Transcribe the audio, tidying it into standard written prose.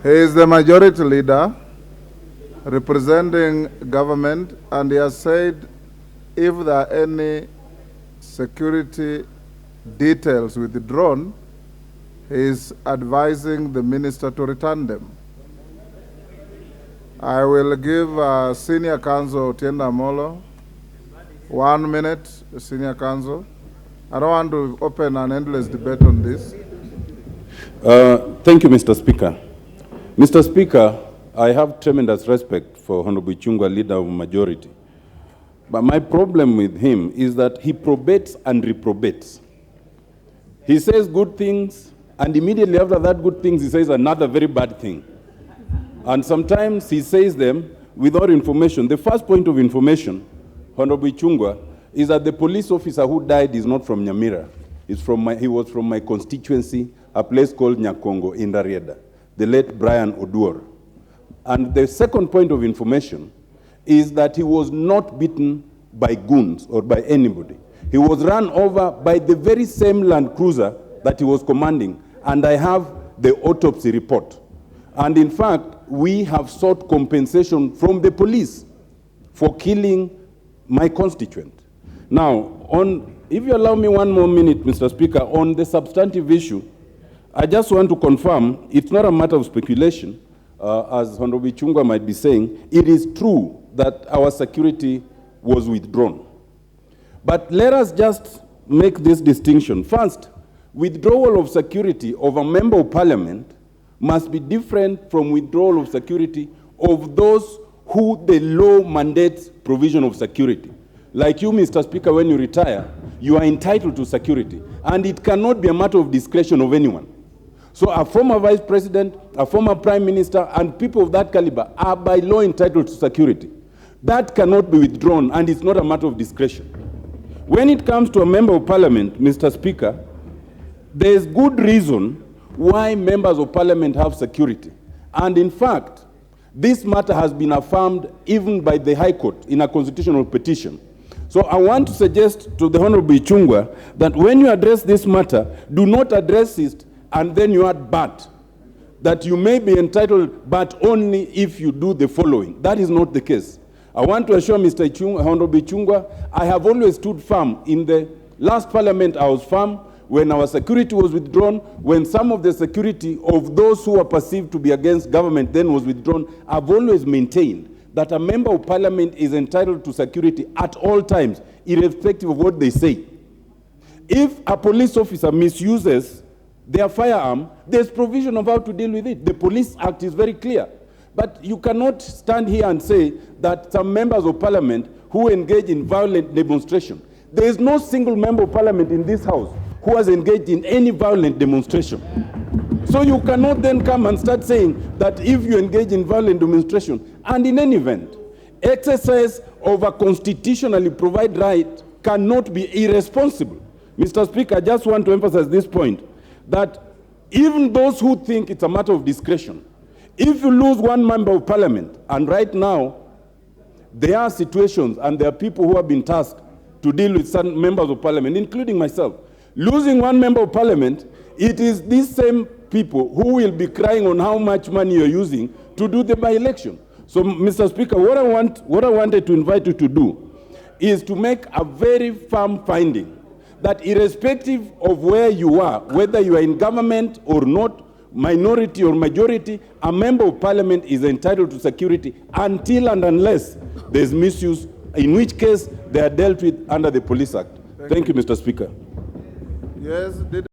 He is the majority leader representing government, and he has said if there are any security details withdrawn, he is advising the minister to return them. I will give Senior Counsel Otiende Amollo 1 minute, Senior Counsel. I don't want to open an endless debate on this. Thank you, Mr. Speaker. Mr. Speaker, I have tremendous respect for Honorable Chungwa, leader of majority. But my problem with him is that he probates and reprobates. He says good things, and immediately after that good things, he says another very bad thing. And sometimes he says them without information. The first point of information, Honorable Chungwa, is that the police officer who died is not from Nyamira. He was from my constituency, a place called Nyakongo in Rarieda, the late Brian Oduor. And the second point of information is that he was not beaten by goons or by anybody. He was run over by the very same Land Cruiser that he was commanding, and I have the autopsy report. And in fact, we have sought compensation from the police for killing my constituent. Now, if you allow me 1 more minute, Mr. Speaker, on the substantive issue, I just want to confirm it's not a matter of speculation, as Honorable Chungwa might be saying. It is true that our security was withdrawn. But let us just make this distinction. First, withdrawal of security of a member of parliament must be different from withdrawal of security of those who the law mandates provision of security. Like you, Mr. Speaker, when you retire, you are entitled to security, and it cannot be a matter of discretion of anyone. So a former vice president, a former prime minister, and people of that caliber are by law entitled to security. That cannot be withdrawn, and it's not a matter of discretion. When it comes to a member of parliament, Mr. Speaker, there is good reason why members of parliament have security. And in fact, this matter has been affirmed even by the High Court in a constitutional petition. So I want to suggest to the Honorable Chungwa that when you address this matter, do not address it and then you add but. That you may be entitled, but only if you do the following. That is not the case. I want to assure Mr. Honorable Chungwa, I have always stood firm. In the last parliament, I was firm. When our security was withdrawn, when some of the security of those who were perceived to be against government then was withdrawn, I've always maintained that a member of parliament is entitled to security at all times, irrespective of what they say. If a police officer misuses their firearm, there's provision of how to deal with it. The Police Act is very clear. But you cannot stand here and say that some members of parliament who engage in violent demonstration, there is no single member of parliament in this house who has engaged in any violent demonstration. So you cannot then come and start saying that if you engage in violent demonstration, and in any event, exercise of a constitutionally provided right cannot be irresponsible. Mr. Speaker, I just want to emphasize this point, that even those who think it's a matter of discretion, if you lose one member of parliament, and right now, there are situations and there are people who have been tasked to deal with some members of parliament, including myself. Losing one member of parliament, it is these same people who will be crying on how much money you're using to do the by-election. So, Mr. Speaker, what I wanted to invite you to do is to make a very firm finding that irrespective of where you are, whether you are in government or not, minority or majority, a member of parliament is entitled to security until and unless there's misuse, in which case they are dealt with under the Police Act. Thank you, Mr. Speaker. Yes.